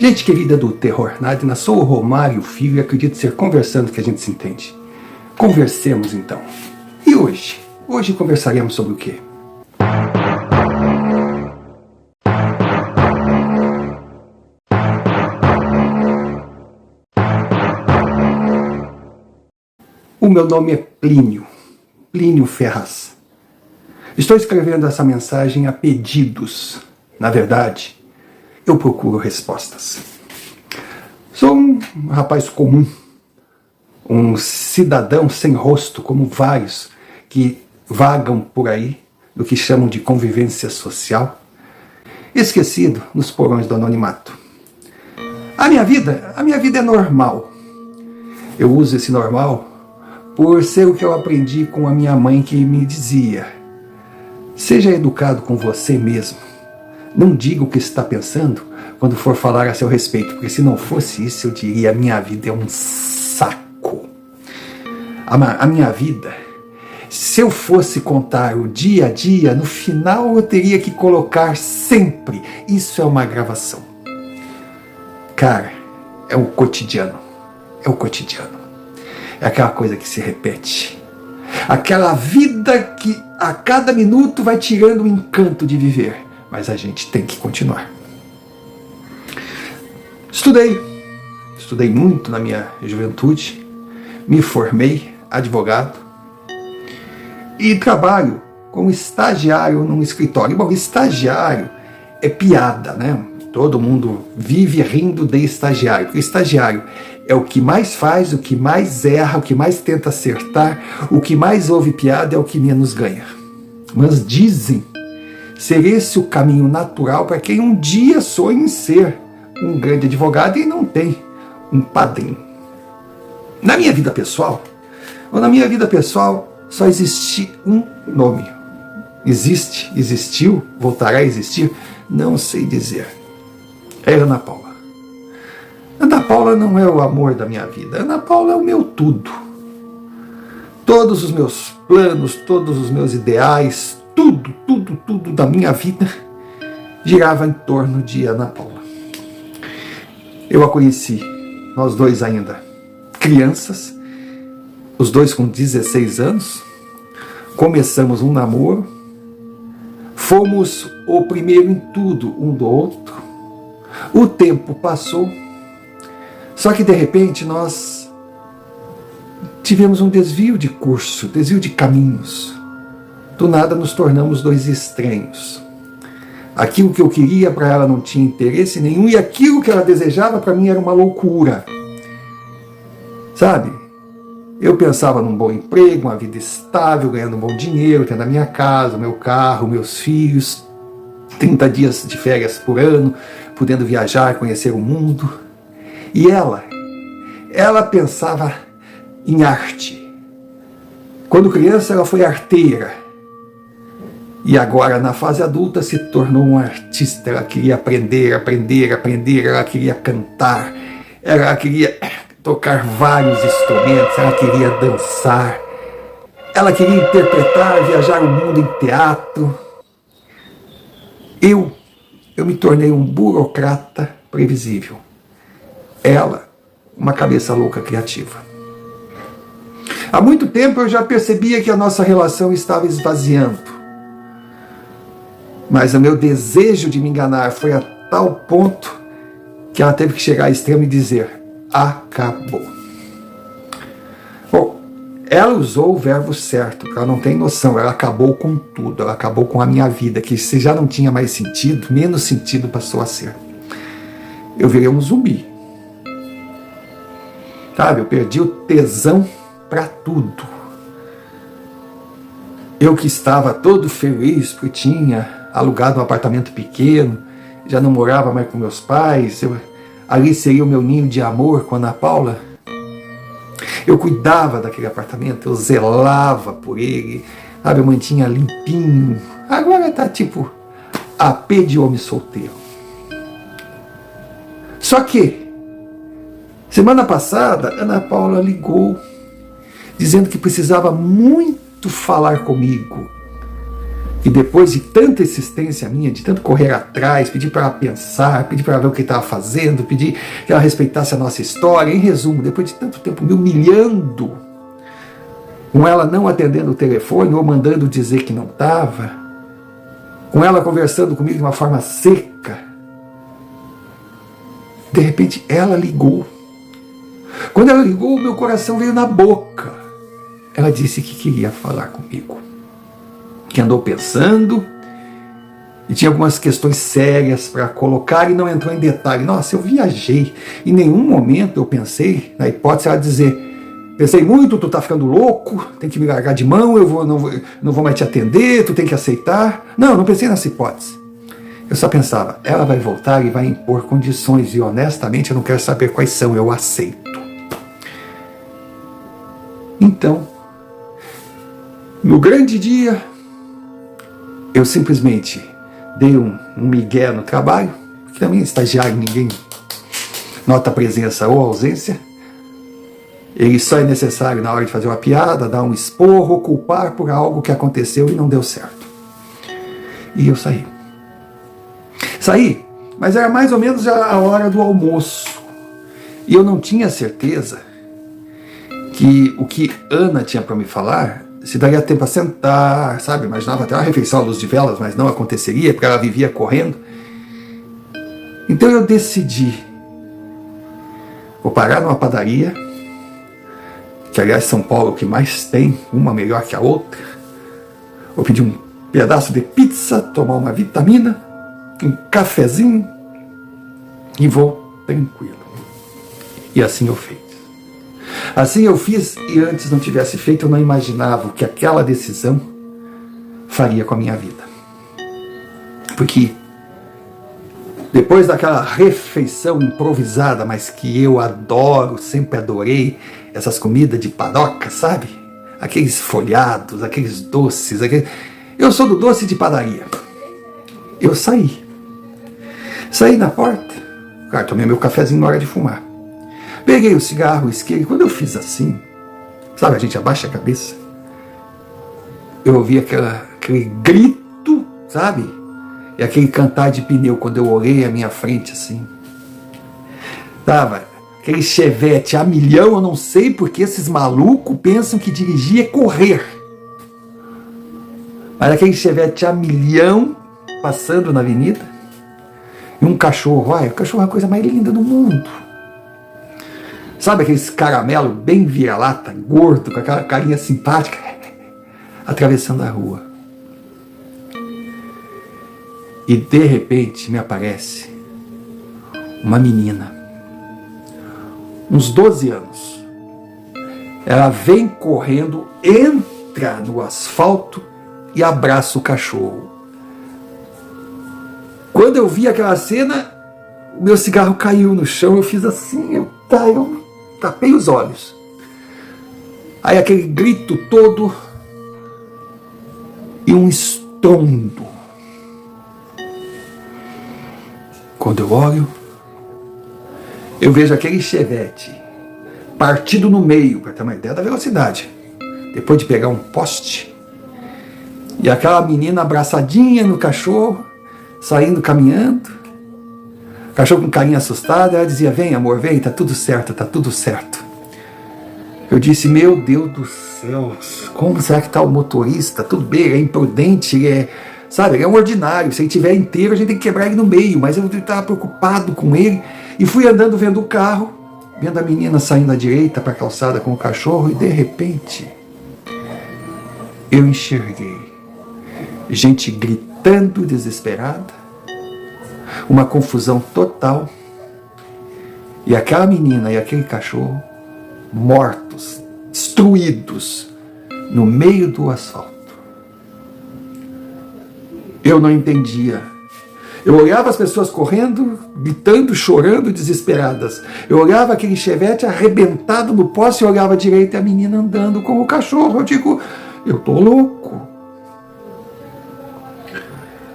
Gente querida do terror, Nadina, sou o Romário Filho e acredito ser conversando que a gente se entende. Conversemos então. E hoje? Hoje conversaremos sobre o quê? O meu nome é Plínio Ferraz. Estou escrevendo essa mensagem a pedidos. Na verdade, eu procuro respostas. Sou um rapaz comum, um cidadão sem rosto, como vários que vagam por aí, do que chamam de convivência social, esquecido nos porões do anonimato. A minha vida é normal. Eu uso esse normal por ser o que eu aprendi com a minha mãe, que me dizia: seja educado com você mesmo. Não diga o que está pensando quando for falar a seu respeito, porque se não fosse isso, eu diria: minha vida é um saco. A minha vida, se eu fosse contar o dia a dia, no final eu teria que colocar sempre: isso é uma gravação. Cara, é o cotidiano. É o cotidiano. É aquela coisa que se repete. Aquela vida que a cada minuto vai tirando o encanto de viver. Mas a gente tem que continuar. Estudei muito na minha juventude, me formei advogado e trabalho como estagiário num escritório. Bom, estagiário é piada, né? Todo mundo vive rindo de estagiário, porque estagiário é o que mais faz, o que mais erra, o que mais tenta acertar, o que mais ouve piada, é o que menos ganha. Mas dizem ser esse o caminho natural para quem um dia sonha em ser um grande advogado e não tem um padrinho. Na minha vida pessoal, só existe um nome. Existiu, voltará a existir, não sei dizer. É Ana Paula. Ana Paula não é o amor da minha vida. Ana Paula é o meu tudo. Todos os meus planos, todos os meus ideais, tudo da minha vida girava em torno de Ana Paula. Eu a conheci, nós dois ainda crianças, os dois com 16 anos, começamos um namoro, fomos o primeiro em tudo um do outro, o tempo passou, só que de repente nós tivemos um desvio de curso, desvio de caminhos. Do nada nos tornamos dois estranhos. Aquilo que eu queria para ela não tinha interesse nenhum, e aquilo que ela desejava para mim era uma loucura. Sabe? Eu pensava num bom emprego, uma vida estável, ganhando um bom dinheiro, tendo a minha casa, o meu carro, meus filhos, 30 dias de férias por ano, podendo viajar, conhecer o mundo. E ela pensava em arte. Quando criança ela foi arteira. E agora, na fase adulta, se tornou uma artista. Ela queria aprender, ela queria cantar, ela queria tocar vários instrumentos, ela queria dançar, ela queria interpretar, viajar o mundo em teatro. Eu me tornei um burocrata previsível. Ela, uma cabeça louca criativa. Há muito tempo eu já percebia que a nossa relação estava esvaziando. Mas o meu desejo de me enganar foi a tal ponto que ela teve que chegar ao extremo e dizer: acabou. Bom, ela usou o verbo certo, porque ela não tem noção, ela acabou com tudo, ela acabou com a minha vida, que se já não tinha mais sentido, menos sentido passou a ser. Eu virei um zumbi. Sabe, eu perdi o tesão para tudo. Eu que estava todo feliz porque tinha alugado um apartamento pequeno, já não morava mais com meus pais, ali seria o meu ninho de amor com a Ana Paula. Eu cuidava daquele apartamento, eu zelava por ele, sabe, eu mantinha limpinho. Agora tá tipo AP de homem solteiro. Só que semana passada Ana Paula ligou dizendo que precisava muito falar comigo, E depois de tanta insistência minha, de tanto correr atrás, pedir para ela pensar, pedir para ela ver o que estava fazendo, pedir que ela respeitasse a nossa história, em resumo, depois de tanto tempo me humilhando, com ela não atendendo o telefone ou mandando dizer que não estava, com ela conversando comigo de uma forma seca, de repente ela ligou. Quando ela ligou, meu coração veio na boca. Ela disse que queria falar comigo, que andou pensando e tinha algumas questões sérias para colocar e não entrou em detalhe. Nossa, eu viajei. Em nenhum momento eu pensei na hipótese ela dizer: pensei muito, tu tá ficando louco, tem que me largar de mão, não vou mais te atender, tu tem que aceitar. Não pensei nessa hipótese. Eu só pensava, ela vai voltar e vai impor condições e honestamente eu não quero saber quais são, eu aceito. Então, no grande dia, eu simplesmente dei um migué no trabalho, que também é estagiário, ninguém nota a presença ou ausência. Ele só é necessário na hora de fazer uma piada, dar um esporro, culpar por algo que aconteceu e não deu certo. E eu saí. Saí, mas era mais ou menos a hora do almoço. E eu não tinha certeza que o que Ana tinha para me falar se daria tempo a sentar, sabe? Imaginava até uma refeição à luz de velas, mas não aconteceria, porque ela vivia correndo. Então eu decidi, vou parar numa padaria, que aliás São Paulo é o que mais tem, uma melhor que a outra. Vou pedir um pedaço de pizza, tomar uma vitamina, um cafezinho e vou tranquilo. E assim eu fiz. Assim eu fiz e antes não tivesse feito, eu não imaginava o que aquela decisão faria com a minha vida. Porque depois daquela refeição improvisada, mas que eu adoro, sempre adorei, essas comidas de padoca, sabe? Aqueles folhados, aqueles doces, eu sou do doce de padaria. Eu saí na porta, claro, tomei meu cafezinho na hora de fumar. Peguei o cigarro, o isqueiro, e quando eu fiz assim, sabe, a gente abaixa a cabeça, eu ouvi aquele grito, sabe? E aquele cantar de pneu quando eu olhei à minha frente assim. Tava aquele Chevette a milhão, eu não sei porque esses malucos pensam que dirigir é correr. Mas aquele Chevette a milhão passando na avenida, e um cachorro, o cachorro é a coisa mais linda do mundo. Sabe aqueles caramelo bem vira-lata, gordo, com aquela carinha simpática, atravessando a rua. E de repente me aparece uma menina, uns 12 anos. Ela vem correndo, entra no asfalto e abraça o cachorro. Quando eu vi aquela cena, o meu cigarro caiu no chão, eu fiz assim, eu tapei os olhos. Aí aquele grito todo e um estrondo. Quando eu olho, eu vejo aquele Chevette partido no meio, para ter uma ideia da velocidade, depois de pegar um poste, e aquela menina abraçadinha no cachorro, saindo caminhando, o cachorro com carinha assustada, ela dizia: vem amor, vem, tá tudo certo, tá tudo certo. Eu disse: meu Deus do céu, como será que tá o motorista? Tudo bem, ele é imprudente, ele é um ordinário, se ele estiver inteiro a gente tem que quebrar ele no meio, mas eu estava preocupado com ele, e fui andando vendo o carro, vendo a menina saindo à direita para a calçada com o cachorro, e de repente eu enxerguei gente gritando desesperada, uma confusão total, e aquela menina e aquele cachorro mortos, destruídos no meio do asfalto. Eu não entendia. Eu olhava as pessoas correndo, gritando, chorando, desesperadas. Eu olhava aquele Chevette arrebentado no poste e olhava à direita e a menina andando com o cachorro. Eu digo: eu tô louco.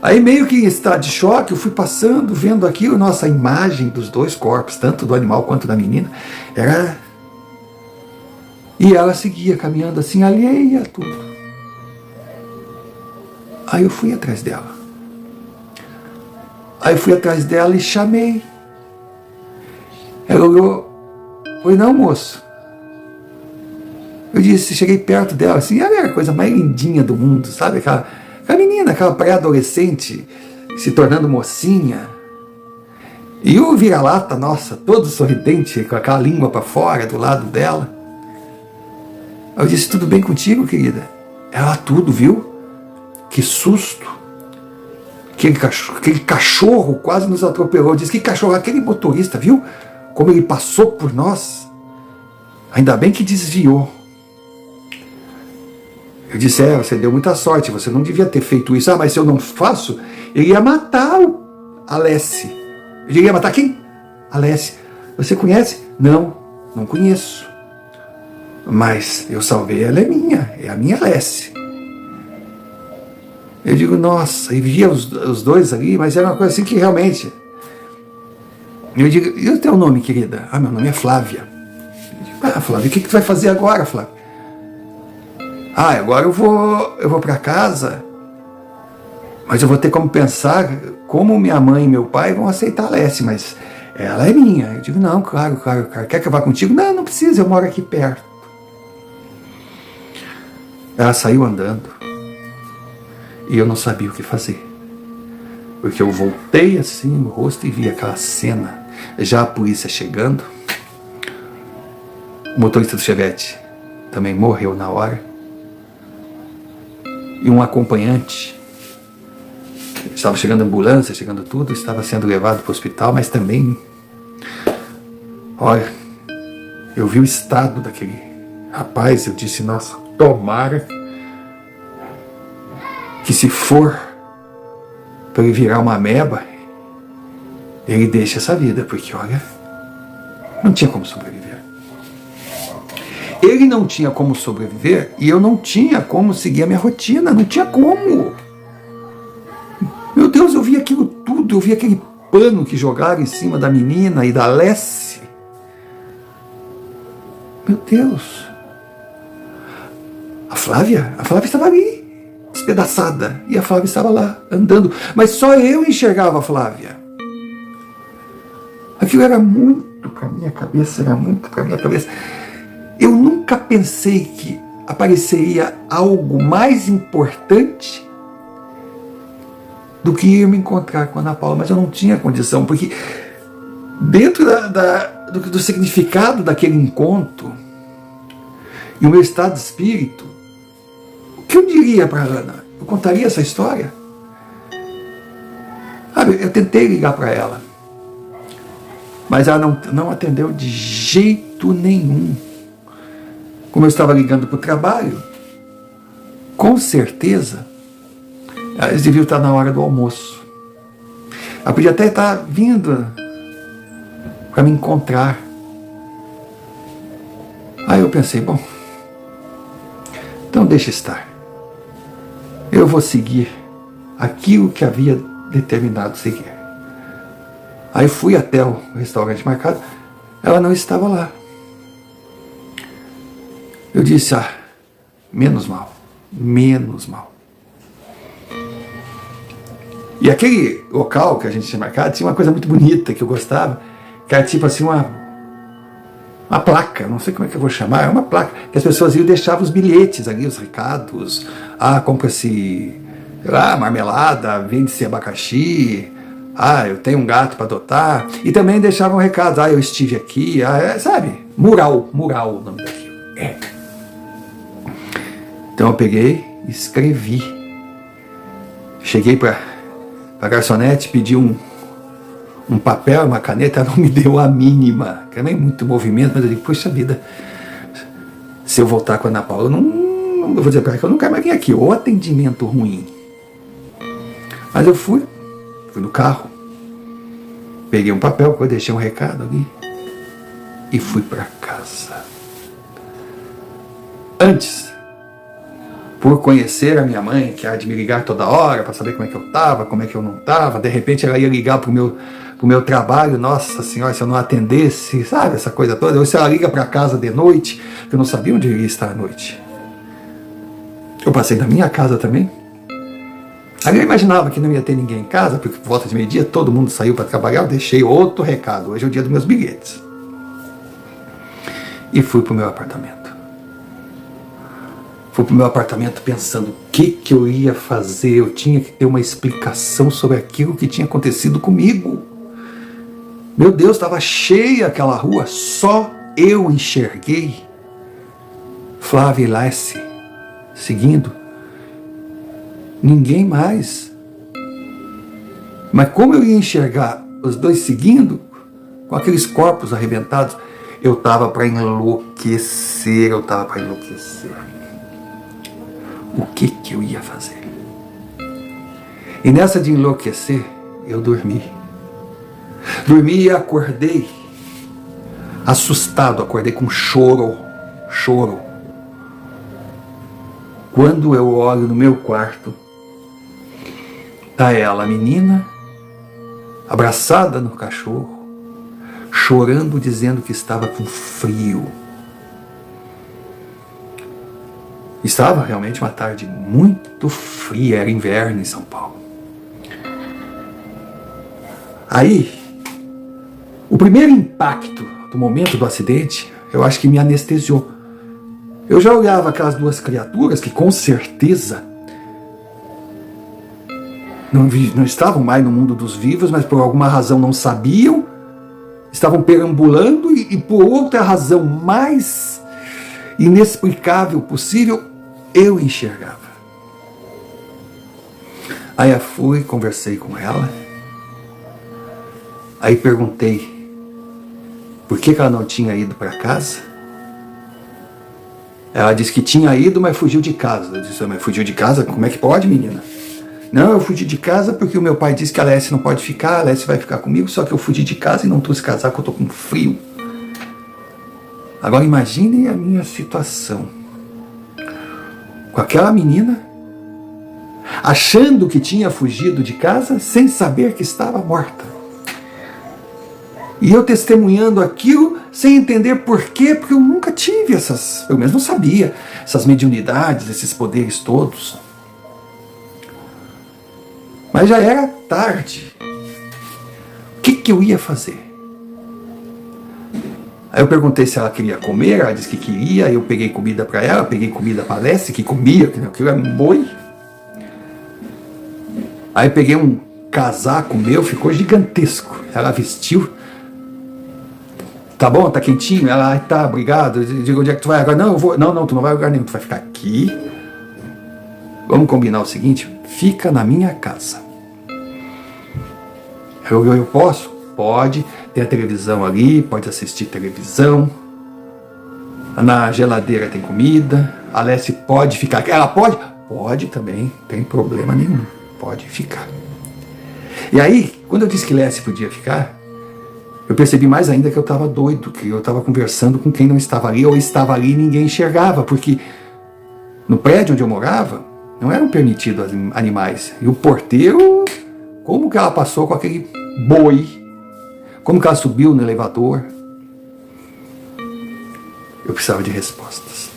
Aí meio que em estado de choque, eu fui passando, vendo aquilo, nossa, a imagem dos dois corpos, tanto do animal quanto da menina, era... E ela seguia caminhando assim, alheia a tudo. Aí eu fui atrás dela. Aí eu fui atrás dela e chamei. Ela olhou, foi não, moço. Eu disse, cheguei perto dela, assim, ela era a coisa mais lindinha do mundo, sabe? Aquela menina, aquela pré-adolescente, se tornando mocinha. E o vira-lata, nossa, todo sorridente, com aquela língua para fora, do lado dela. Eu disse, tudo bem contigo, querida? Ela, tudo, viu? Que susto. Aquele cachorro quase nos atropelou. Eu disse, que cachorro? Aquele motorista, viu? Como ele passou por nós. Ainda bem que desviou. Eu disse, você deu muita sorte, você não devia ter feito isso. Mas se eu não faço, ele ia matar o Alessi. Ele ia matar quem? Alessi. Você conhece? Não, não conheço. Mas eu salvei, ela é minha, é a minha Alessi. Eu digo, nossa, e via os dois ali, mas era uma coisa assim que realmente... Eu digo, e o teu nome, querida? Meu nome é Flávia. Eu digo, Flávia, o que tu vai fazer agora, Flávia? Agora eu vou para casa, mas eu vou ter como pensar como minha mãe e meu pai vão aceitar a Alessi, mas ela é minha. Eu digo, não, claro. Quer que eu vá contigo? Não, não precisa, eu moro aqui perto. Ela saiu andando e eu não sabia o que fazer. Porque eu voltei assim no rosto e vi aquela cena. Já a polícia chegando. O motorista do Chevette também morreu na hora. E um acompanhante, estava chegando a ambulância, chegando tudo, estava sendo levado para o hospital, mas também, olha, eu vi o estado daquele rapaz, eu disse, nossa, tomara que se for para ele virar uma ameba, ele deixa essa vida, porque olha, não tinha como sobreviver. Ele não tinha como sobreviver e eu não tinha como seguir a minha rotina, não tinha como. Meu Deus, eu vi aquilo tudo, eu vi aquele pano que jogaram em cima da menina e da Alessi. Meu Deus. A Flávia estava ali, despedaçada, e a Flávia estava lá, andando, mas só eu enxergava a Flávia. Aquilo era muito para minha cabeça, Eu nunca pensei que apareceria algo mais importante do que ir me encontrar com a Ana Paula, mas eu não tinha condição, porque dentro do significado daquele encontro e o meu estado de espírito, o que eu diria para a Ana? Eu contaria essa história? Eu tentei ligar para ela, mas ela não atendeu de jeito nenhum. Como eu estava ligando para o trabalho, com certeza, eles deviam estar na hora do almoço. Ela podia até estar vindo para me encontrar. Aí eu pensei, bom, então deixa estar. Eu vou seguir aquilo que havia determinado seguir. Aí fui até o restaurante marcado, ela não estava lá. Eu disse, menos mal. E aquele local que a gente tinha marcado tinha uma coisa muito bonita que eu gostava, que era tipo assim uma placa, não sei como é que eu vou chamar, é uma placa, que as pessoas iam e deixavam os bilhetes ali, os recados, compra-se, sei lá, marmelada, vende-se abacaxi, eu tenho um gato para adotar, e também deixavam recados, eu estive aqui, sabe, mural o nome daquilo, Então eu peguei e escrevi. Cheguei para a garçonete, pedi um papel, uma caneta, ela não me deu a mínima. Também muito movimento, mas eu digo, poxa vida, se eu voltar com a Ana Paula, eu vou dizer para ela que eu não quero mais vir aqui, ou atendimento ruim. Mas eu fui no carro, peguei um papel, eu deixei um recado ali e fui para casa. Antes, por conhecer a minha mãe, que era de me ligar toda hora para saber como é que eu estava, como é que eu não estava, de repente ela ia ligar pro meu trabalho, nossa senhora, se eu não atendesse, sabe, essa coisa toda, ou se ela liga para casa de noite, que eu não sabia onde eu ia estar à noite. Eu passei da minha casa também, Aí eu imaginava que não ia ter ninguém em casa, porque por volta de meio-dia todo mundo saiu para trabalhar. Eu deixei outro recado. Hoje é o dia dos meus bilhetes. E fui para o meu apartamento. Fui para o meu apartamento pensando o que eu ia fazer. Eu tinha que ter uma explicação sobre aquilo que tinha acontecido comigo. Meu Deus, estava cheia aquela rua. Só eu enxerguei Flávia e Lacy seguindo. Ninguém mais. Mas como eu ia enxergar os dois seguindo, com aqueles corpos arrebentados, eu estava para enlouquecer, O que eu ia fazer? E nessa de enlouquecer, eu dormi. Dormi e acordei assustado, acordei com choro. Quando eu olho no meu quarto, tá ela, a menina, abraçada no cachorro, chorando, dizendo que estava com frio. Estava realmente uma tarde muito fria, era inverno em São Paulo. Aí, o primeiro impacto do momento do acidente, eu acho que me anestesiou. Eu já olhava aquelas duas criaturas que com certeza não estavam mais no mundo dos vivos, mas por alguma razão não sabiam, estavam perambulando e por outra razão mais inexplicável possível, eu enxergava. Aí eu fui, conversei com ela, aí perguntei por que ela não tinha ido para casa. Ela disse que tinha ido, mas fugiu de casa. Eu disse, mas fugiu de casa? Como é que pode, menina? Não, eu fugi de casa porque o meu pai disse que a Alessia não pode ficar, a Alessia vai ficar comigo, só que eu fugi de casa e não trouxe casaco, eu tô com frio. Agora imaginem a minha situação. Com aquela menina, achando que tinha fugido de casa, sem saber que estava morta. E eu testemunhando aquilo, sem entender por quê, porque eu nunca tive essas, pelo menos não sabia, essas mediunidades, esses poderes todos. Mas já era tarde. O que eu ia fazer? Aí eu perguntei se ela queria comer, ela disse que queria, eu peguei comida para ela, peguei comida para a Alessia, que comia, aquilo era um boi. Aí peguei um casaco meu, ficou gigantesco, ela vestiu. Tá bom, tá quentinho? Ela, tá, obrigado. Eu digo, onde é que tu vai? Agora, não, eu vou. Não, tu não vai a lugar nenhum, tu vai ficar aqui. Vamos combinar o seguinte, fica na minha casa. Eu posso? Pode. Tem a televisão ali, pode assistir televisão. Na geladeira tem comida. A Alessia pode ficar aqui. Ela pode? Pode também, não tem problema nenhum. Pode ficar. E aí, quando eu disse que Alessia podia ficar, eu percebi mais ainda que eu estava doido, que eu estava conversando com quem não estava ali, ou estava ali e ninguém enxergava, porque no prédio onde eu morava, não eram permitidos animais. E o porteiro, como que ela passou com aquele boi? Como que ela subiu no elevador? Eu precisava de respostas.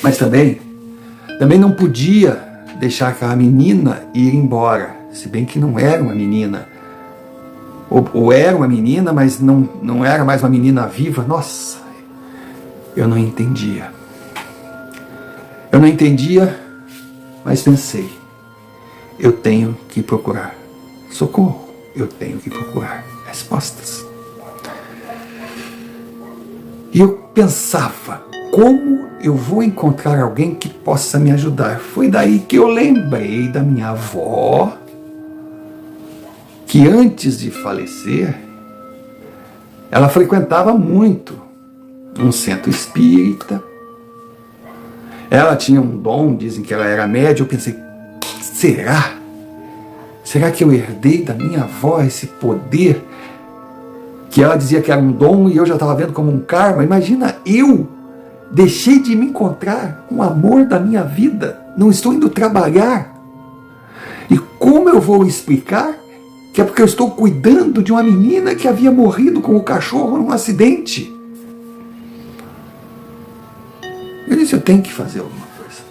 Mas também não podia deixar aquela menina ir embora, se bem que não era uma menina. Ou era uma menina, mas não era mais uma menina viva. Nossa, eu não entendia. Eu não entendia, mas pensei, eu tenho que procurar socorro, eu tenho que procurar respostas. E eu pensava, como eu vou encontrar alguém que possa me ajudar? Foi daí que eu lembrei da minha avó, que antes de falecer, ela frequentava muito um centro espírita. Ela tinha um dom, dizem que ela era médium. Eu pensei, será? Será que eu herdei da minha avó esse poder? Que ela dizia que era um dom e eu já estava vendo como um karma. Imagina, eu deixei de me encontrar com o amor da minha vida. Não estou indo trabalhar. E como eu vou explicar que é porque eu estou cuidando de uma menina que havia morrido com o cachorro num acidente? Eu disse, eu tenho que fazer alguma coisa.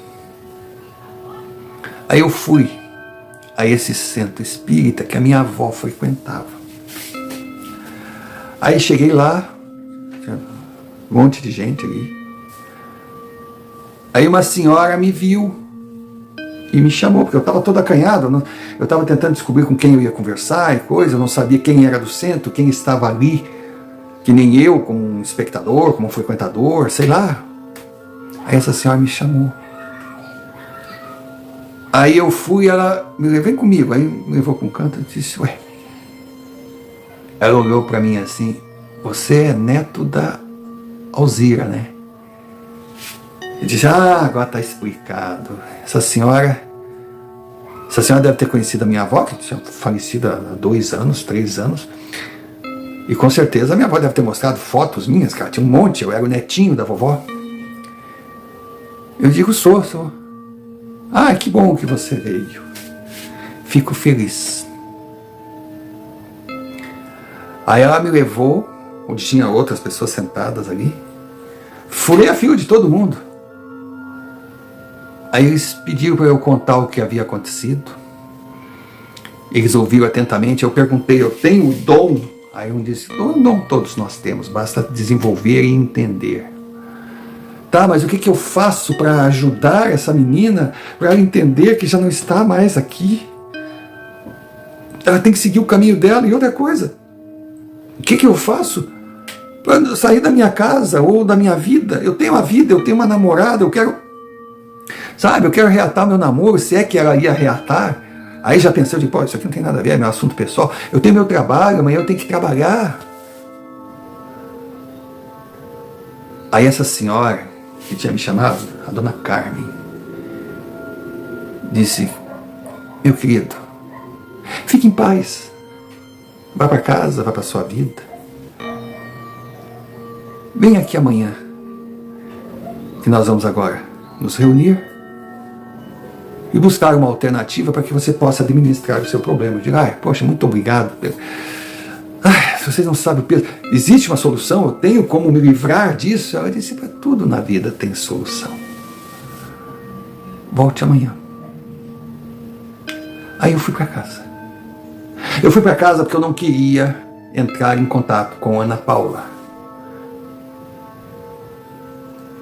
Aí eu fui a esse centro espírita que a minha avó frequentava. Aí cheguei lá, tinha um monte de gente ali. Aí uma senhora me viu e me chamou, porque eu estava todo acanhado, eu estava tentando descobrir com quem eu ia conversar e coisa, eu não sabia quem era do centro, quem estava ali, que nem eu, como um espectador, como um frequentador, sei lá. Aí essa senhora me chamou. Aí eu fui, ela me levou, vem comigo, aí me levou com um canto e disse, ué. Ela olhou para mim assim, você é neto da Alzira, né? Eu disse, agora está explicado. Essa senhora deve ter conhecido a minha avó, que tinha falecido há 2 anos, 3 anos. E com certeza a minha avó deve ter mostrado fotos minhas, cara, tinha um monte, eu era o netinho da vovó. Eu digo, sou. Que bom que você veio. Fico feliz. Aí ela me levou, onde tinha outras pessoas sentadas ali. Furei a fila de todo mundo. Aí eles pediram para eu contar o que havia acontecido. Eles ouviram atentamente. Eu perguntei, eu tenho o dom? Aí um disse, o dom todos nós temos, basta desenvolver e entender. Tá, mas o que eu faço para ajudar essa menina, para ela entender que já não está mais aqui? Ela tem que seguir o caminho dela. E outra coisa, o que eu faço para sair da minha casa ou da minha vida? Eu tenho uma vida, eu tenho uma namorada, eu quero reatar meu namoro, se é que ela ia reatar. Aí já pensei, pô, isso aqui não tem nada a ver, é meu assunto pessoal. Eu tenho meu trabalho, amanhã eu tenho que trabalhar. Aí essa senhora, que tinha me chamado, a dona Carmen, disse, meu querido, fique em paz. Vá para casa, vá para sua vida. Vem aqui amanhã, que nós vamos agora nos reunir e buscar uma alternativa para que você possa administrar o seu problema. Eu digo, poxa, muito obrigado. Se vocês não sabem o peso, existe uma solução, eu tenho como me livrar disso. Ela disse, para tudo na vida tem solução. Volte amanhã. Aí eu fui para casa. Eu fui para casa porque eu não queria entrar em contato com Ana Paula.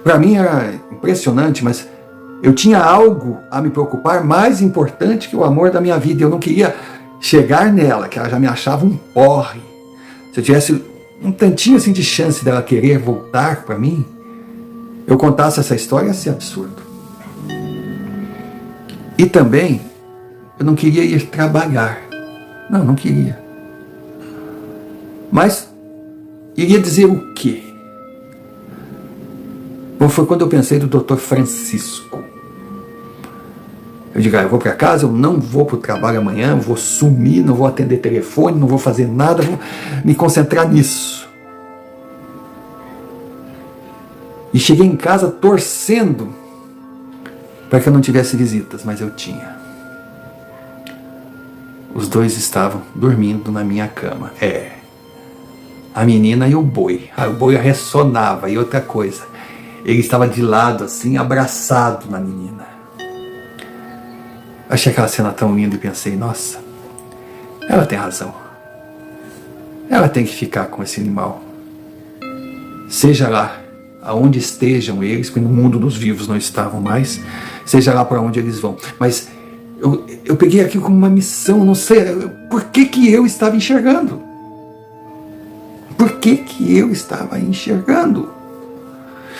Para mim era impressionante, mas eu tinha algo a me preocupar mais importante que o amor da minha vida. Eu não queria chegar nela, que ela já me achava um porre. Se eu tivesse um tantinho assim de chance dela querer voltar para mim, eu contasse essa história, ia ser absurdo. E também, eu não queria ir trabalhar. Não queria. Mas, iria dizer o quê? Bom, foi quando eu pensei do Dr. Francisco. Eu digo, eu vou para casa, eu não vou para o trabalho amanhã, eu vou sumir, não vou atender telefone, não vou fazer nada, vou me concentrar nisso. E cheguei em casa torcendo para que eu não tivesse visitas, mas eu tinha. Os dois estavam dormindo na minha cama. A menina e o boi. O boi ressonava. E outra coisa, ele estava de lado assim, abraçado na menina. Achei aquela cena tão linda e pensei, nossa, ela tem razão. Ela tem que ficar com esse animal. Seja lá aonde estejam eles, porque no mundo dos vivos não estavam mais, seja lá para onde eles vão. Mas eu peguei aquilo como uma missão, não sei, por que eu estava enxergando? Por que eu estava enxergando?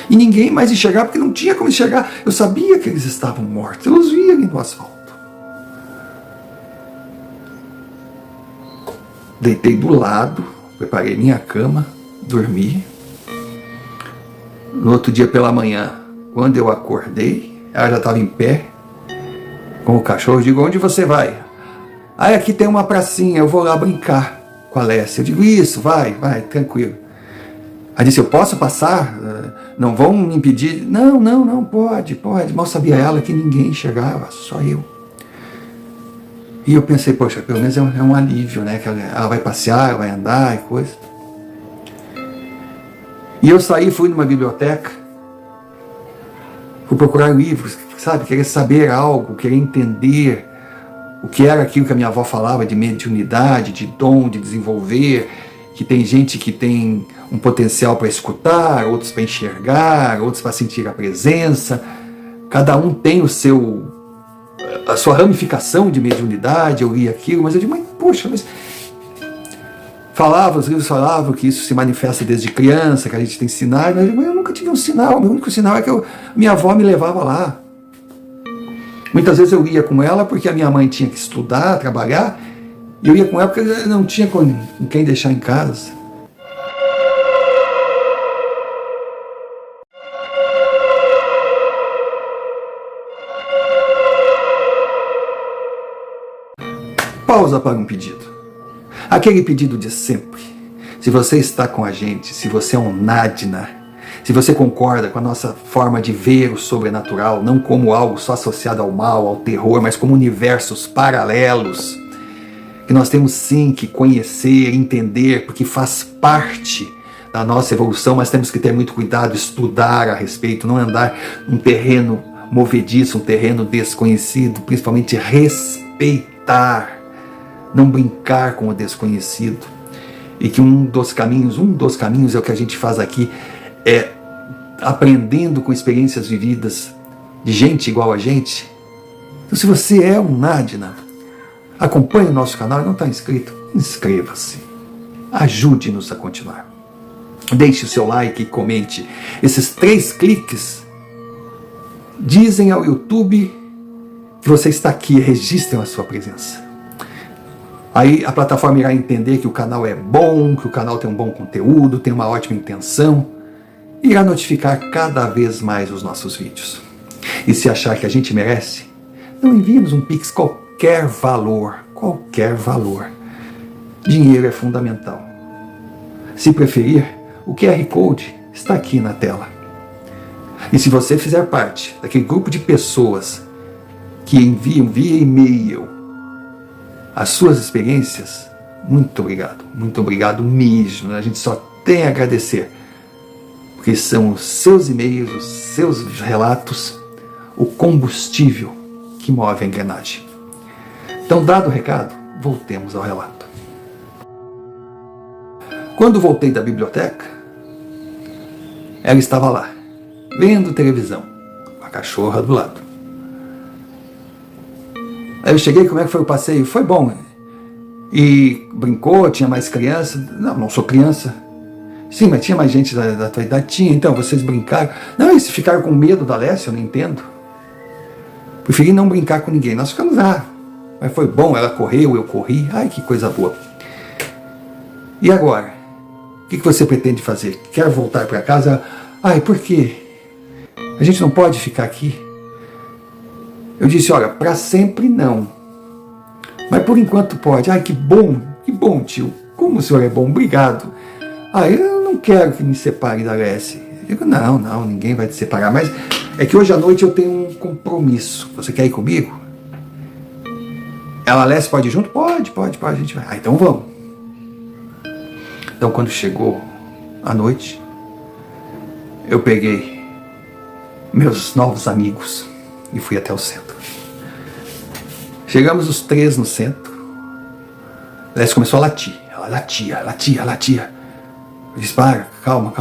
E ninguém mais enxergava, porque não tinha como enxergar. Eu sabia que eles estavam mortos, eu os via ali no asfalto. Deitei do lado, preparei minha cama, dormi. No outro dia pela manhã, quando eu acordei, ela já estava em pé, com o cachorro. Eu digo, onde você vai? Aqui tem uma pracinha, eu vou lá brincar com a Lécia. Eu digo, isso, vai, tranquilo. Aí disse, eu posso passar? Não vão me impedir? Não, pode. Mal sabia ela que ninguém enxergava, só eu. E eu pensei, poxa, pelo menos é um alívio, né? Que ela vai passear, ela vai andar e coisa. E eu saí, fui numa biblioteca, fui procurar livros, sabe? Querer saber algo, querer entender o que era aquilo que a minha avó falava de mediunidade, de dom, de desenvolver, que tem gente que tem um potencial para escutar, outros para enxergar, outros para sentir a presença. Cada um tem a sua ramificação de mediunidade. Eu li aquilo, mas eu digo, mas poxa, mas os livros falavam que isso se manifesta desde criança, que a gente tem sinais, mas eu nunca tive um sinal. O meu único sinal é que minha avó me levava lá. Muitas vezes eu ia com ela porque a minha mãe tinha que estudar, trabalhar, e eu ia com ela porque não tinha com quem deixar em casa. Pausa para um pedido. Aquele pedido de sempre. Se você está com a gente, se você é um Nadina, se você concorda com a nossa forma de ver o sobrenatural, não como algo só associado ao mal, ao terror, mas como universos paralelos, que nós temos sim que conhecer, entender, porque faz parte da nossa evolução, mas temos que ter muito cuidado, estudar a respeito, não andar num terreno movediço, um terreno desconhecido, principalmente respeitar, não brincar com o desconhecido. E que um dos caminhos é o que a gente faz aqui, é aprendendo com experiências vividas de gente igual a gente. Então, se você é um Nadina, acompanhe o nosso canal e não está inscrito, inscreva-se. Ajude-nos a continuar. Deixe o seu like e comente. Esses 3 cliques dizem ao YouTube que você está aqui, registrem a sua presença. Aí a plataforma irá entender que o canal é bom, que o canal tem um bom conteúdo, tem uma ótima intenção, e irá notificar cada vez mais os nossos vídeos. E se achar que a gente merece, não envie-nos um Pix, qualquer valor. Dinheiro é fundamental. Se preferir, o QR Code está aqui na tela. E se você fizer parte daquele grupo de pessoas que enviam via e-mail as suas experiências, muito obrigado mesmo. A gente só tem a agradecer, porque são os seus e-mails, os seus relatos, o combustível que move a engrenagem. Então, dado o recado, voltemos ao relato. Quando voltei da biblioteca, ela estava lá, vendo televisão, com a cachorra do lado. Aí eu cheguei, como é que foi o passeio? Foi bom. E brincou, tinha mais criança? Não sou criança. Sim, mas tinha mais gente da tua idade? Tinha, então, vocês brincaram. Não, e se ficaram com medo da Lécia, eu não entendo. Preferi não brincar com ninguém. Nós ficamos lá. Mas foi bom, ela correu, eu corri. Ai, que coisa boa. E agora? O que você pretende fazer? Quer voltar para casa? Ai, por quê? A gente não pode ficar aqui? Eu disse, olha, para sempre não. Mas por enquanto pode. Ai, que bom, tio. Como o senhor é bom, obrigado. Ah, eu não quero que me separe da Lécia. Eu digo, não, ninguém vai te separar. Mas é que hoje à noite eu tenho um compromisso. Você quer ir comigo? Ela, Lécia, pode ir junto? Pode, a gente vai. Ah, então vamos. Então quando chegou a noite, eu peguei meus novos amigos e fui até o centro. Chegamos os 3 no centro. A Lécia começou a latir. Ela latia. Eu disse, para, calma.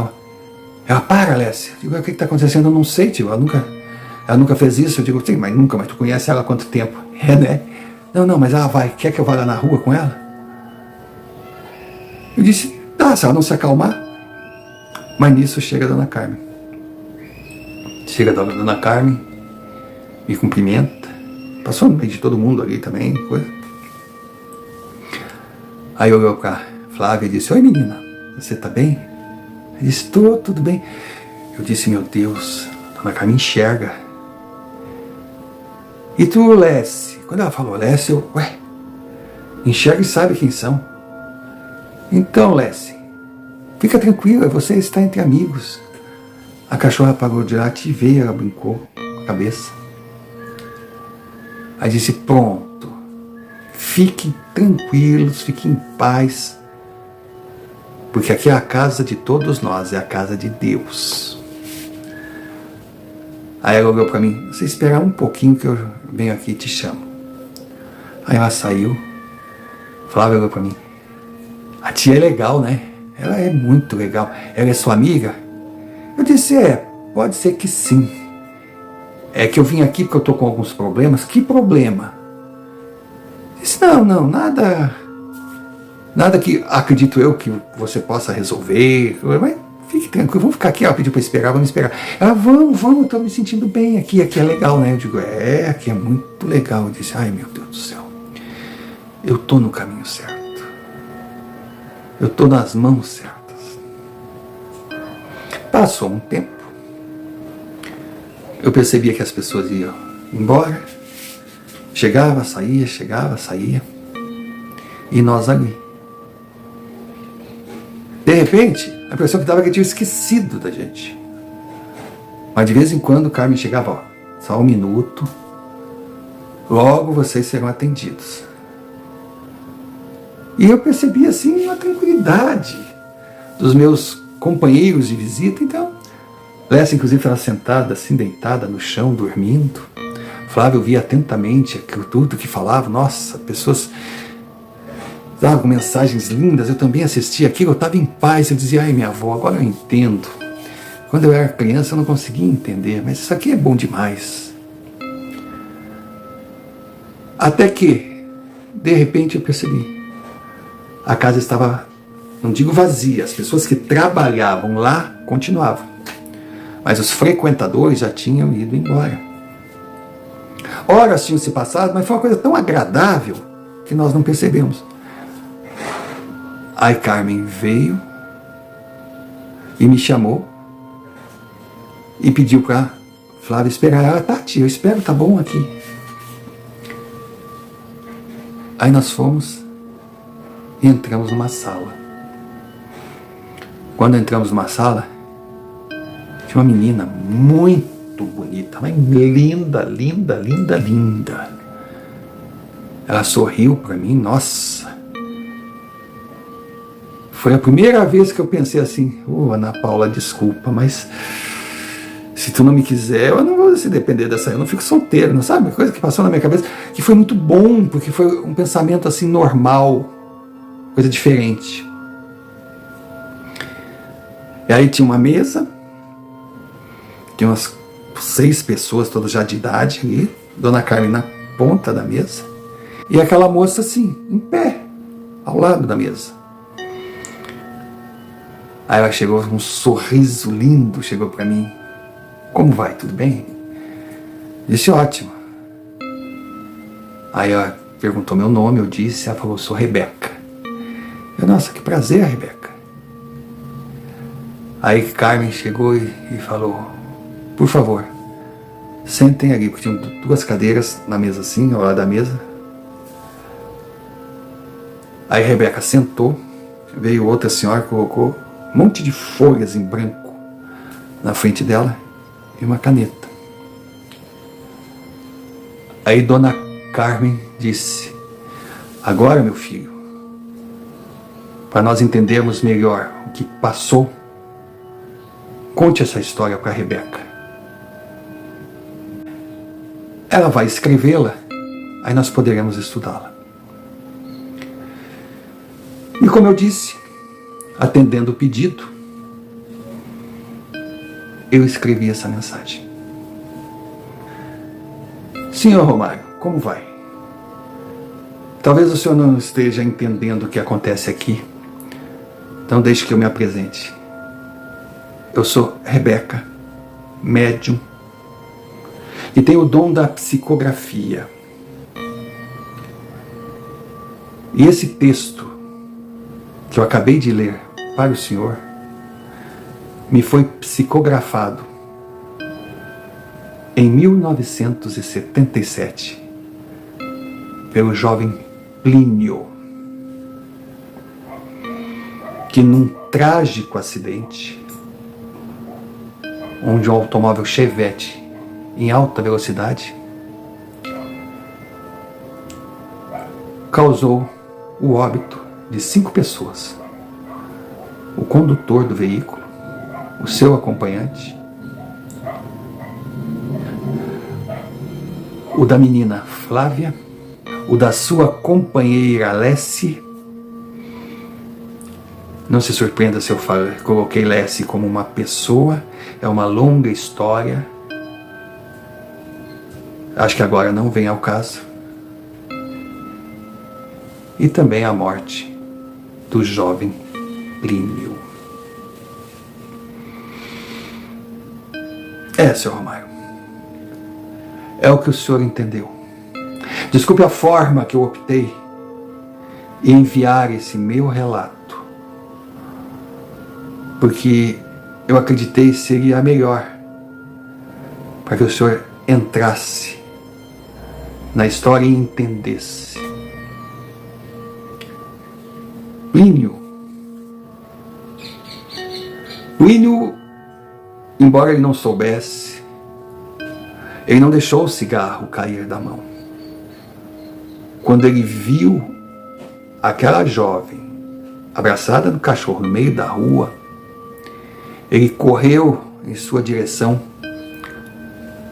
Ela, para, Lécia. Eu digo, o que está acontecendo? Eu não sei, tio. Ela nunca fez isso. Eu digo, sim, mas tu conhece ela há quanto tempo? É, né? Não, mas ela vai. Quer que eu vá lá na rua com ela? Eu disse, tá, se ela não se acalmar. Mas nisso chega a Dona Carmen. Dona Carmen, me cumprimenta. Passou no meio de todo mundo ali também, coisa. Aí olhou pra Flávia e disse, oi menina, você tá bem? Ela disse, tô, tudo bem. Eu disse, meu Deus, Dona Carmen enxerga. E tu, Lécia? Quando ela falou Lécia, eu, enxerga e sabe quem são. Então, Lécia, fica tranquila, você está entre amigos. A cachorra parou de latir e veio, ela brincou com a cabeça. Aí disse, pronto, fiquem tranquilos, fiquem em paz, porque aqui é a casa de todos nós, é a casa de Deus. Aí ela olhou para mim, você esperar um pouquinho que eu venho aqui e te chamo. Aí ela saiu. Flávia olhou pra mim. A tia é legal, né? Ela é muito legal. Ela é sua amiga? Eu disse, pode ser que sim. É que eu vim aqui porque eu tô com alguns problemas. Que problema? Eu disse, não, nada que acredito eu que você possa resolver. Mas fique tranquilo, vamos ficar aqui. Ela pediu pra esperar, vamos esperar. Ela, vamos, eu tô me sentindo bem aqui. Aqui é legal, né? Eu digo, aqui é muito legal. Eu disse, ai meu Deus do céu. Eu tô no caminho certo. Eu tô nas mãos certas. Passou um tempo. Eu percebia que as pessoas iam embora. Chegava, saía. E nós ali. De repente, a impressão que dava que tinha esquecido da gente. Mas de vez em quando o Carmen chegava, só um minuto. Logo vocês serão atendidos. E eu percebi assim uma tranquilidade dos meus companheiros de visita. Então, Lécia inclusive estava sentada assim, deitada no chão, dormindo. Flávio via atentamente aquilo tudo que falava. Nossa, pessoas davam mensagens lindas. Eu também assistia aquilo, eu estava em paz. Eu dizia, ai minha avó, agora eu entendo. Quando eu era criança eu não conseguia entender, mas isso aqui é bom demais. Até que, de repente eu percebi. A casa estava, não digo vazia, as pessoas que trabalhavam lá continuavam. Mas os frequentadores já tinham ido embora. Horas tinham se passado, mas foi uma coisa tão agradável que nós não percebemos. Aí Carmen veio e me chamou e pediu para Flávia esperar. Ela, Tati, eu espero, tá bom aqui. Aí nós fomos e entramos numa sala. Quando entramos numa sala, tinha uma menina muito bonita, mas linda. Ela sorriu para mim, nossa. Foi a primeira vez que eu pensei assim, Ana Paula, desculpa, mas se tu não me quiser, eu não vou se depender dessa, eu não fico solteiro, não sabe? Coisa que passou na minha cabeça, que foi muito bom, porque foi um pensamento assim normal, coisa diferente. E aí tinha uma mesa, tinha umas 6 pessoas, todas já de idade ali, Dona Carmen na ponta da mesa, e aquela moça assim, em pé, ao lado da mesa. Aí ela chegou com um sorriso lindo, chegou para mim. Como vai? Tudo bem? Disse, ótimo. Aí ela perguntou meu nome, eu disse, ela falou, sou Rebeca. Eu, nossa, que prazer, Rebeca. Aí Carmen chegou e falou, por favor, sentem ali, porque tinham 2 cadeiras na mesa assim, ao lado da mesa. Aí Rebeca sentou, veio outra senhora, colocou um monte de folhas em branco na frente dela e uma caneta. Aí Dona Carmen disse, agora meu filho, para nós entendermos melhor o que passou, conte essa história para a Rebeca. Ela vai escrevê-la, aí nós poderemos estudá-la. E como eu disse, atendendo o pedido, eu escrevi essa mensagem. Senhor Romário, como vai? Talvez o senhor não esteja entendendo o que acontece aqui, então deixe que eu me apresente. Eu sou Rebeca, médium, e tenho o dom da psicografia. E esse texto que eu acabei de ler para o senhor me foi psicografado em 1977 pelo jovem Plínio, que num trágico acidente onde um automóvel Chevette em alta velocidade causou o óbito de 5 pessoas: o condutor do veículo, o seu acompanhante, o da menina Flávia, o da sua companheira Lessie. Não se surpreenda se eu coloquei Lessie como uma pessoa, é uma longa história. Acho que agora não vem ao caso. E também a morte do jovem Plínio. Sr. Romário, é o que o senhor entendeu. Desculpe a forma que eu optei em enviar esse meu relato, porque eu acreditei que seria a melhor para que o senhor entrasse na história e entendesse. Plínio, embora ele não soubesse, ele não deixou o cigarro cair da mão. Quando ele viu aquela jovem abraçada no cachorro no meio da rua, ele correu em sua direção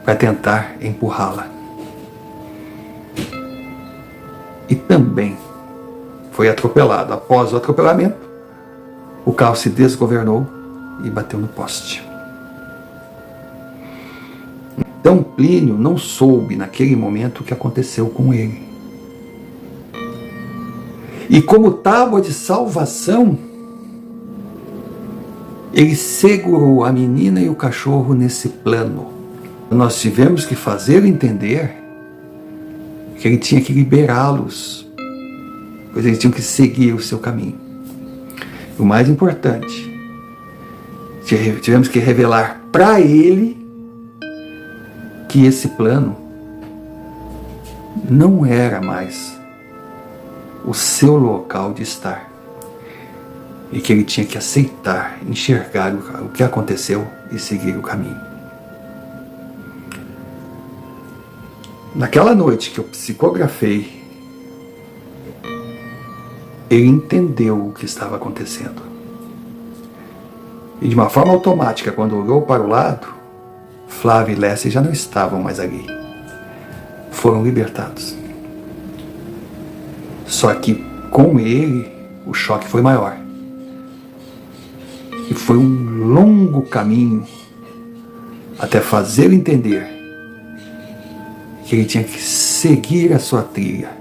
para tentar empurrá-la. E também foi atropelado. Após o atropelamento, o carro se desgovernou e bateu no poste. Então Plínio não soube naquele momento o que aconteceu com ele. E como tábua de salvação, ele segurou a menina e o cachorro nesse plano. Nós tivemos que fazer entender que ele tinha que liberá-los, pois eles tinham que seguir o seu caminho. E o mais importante, tivemos que revelar para ele que esse plano não era mais o seu local de estar, e que ele tinha que aceitar, enxergar o que aconteceu e seguir o caminho. Naquela noite que eu psicografei, ele entendeu o que estava acontecendo. E de uma forma automática, quando olhou para o lado, Flávia e Lessie já não estavam mais ali. Foram libertados. Só que com ele, o choque foi maior. E foi um longo caminho até fazê-lo entender que ele tinha que seguir a sua trilha.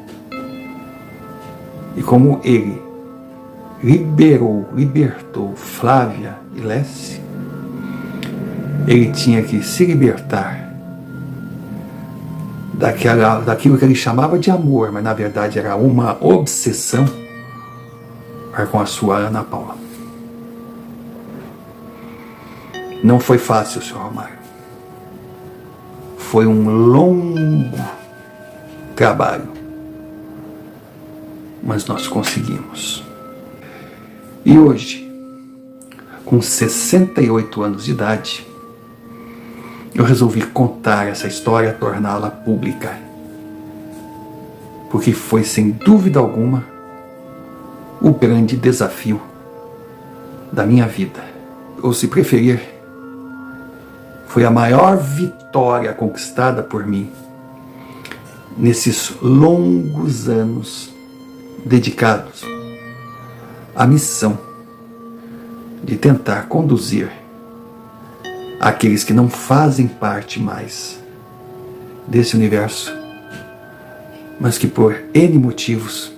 E como ele libertou Flávia e Lessie, ele tinha que se libertar daquilo que ele chamava de amor, mas na verdade era uma obsessão para com a sua Ana Paula. Não foi fácil, Sr. Romário. Foi um longo trabalho, mas nós conseguimos. E hoje, com 68 anos de idade, eu resolvi contar essa história, torná-la pública, porque foi, sem dúvida alguma, o grande desafio da minha vida. Ou, se preferir, foi a maior vitória conquistada por mim nesses longos anos dedicados à missão de tentar conduzir aqueles que não fazem parte mais desse universo, mas que por N motivos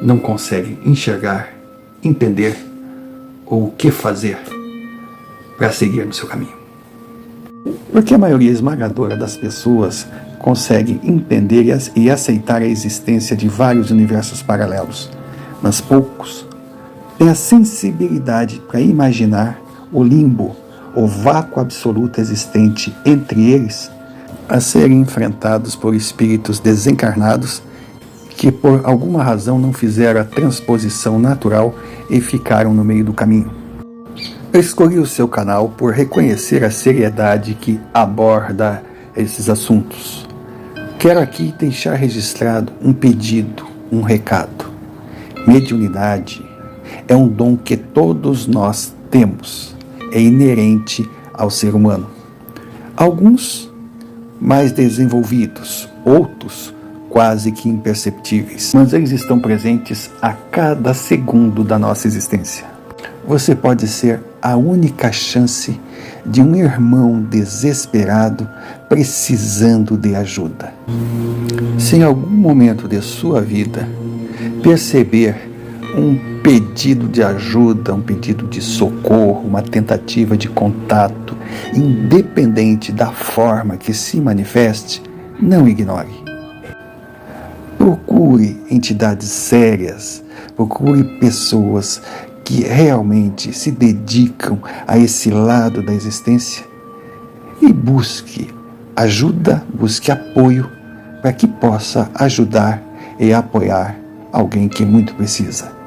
não conseguem enxergar, entender ou o que fazer para seguir no seu caminho. Porque a maioria esmagadora das pessoas consegue entender e aceitar a existência de vários universos paralelos, mas poucos têm a sensibilidade para imaginar o limbo, o vácuo absoluto existente entre eles, a serem enfrentados por espíritos desencarnados que por alguma razão não fizeram a transposição natural e ficaram no meio do caminho. Eu escolhi o seu canal por reconhecer a seriedade que aborda esses assuntos. Quero aqui deixar registrado um pedido, um recado. Mediunidade é um dom que todos nós temos, é inerente ao ser humano. Alguns mais desenvolvidos, outros quase que imperceptíveis, mas eles estão presentes a cada segundo da nossa existência. Você pode ser a única chance de um irmão desesperado precisando de ajuda. Se em algum momento de sua vida perceber um pedido de ajuda, um pedido de socorro, uma tentativa de contato, independente da forma que se manifeste, não ignore. Procure entidades sérias, procure pessoas que realmente se dedicam a esse lado da existência e busque ajuda, busque apoio para que possa ajudar e apoiar alguém que muito precisa.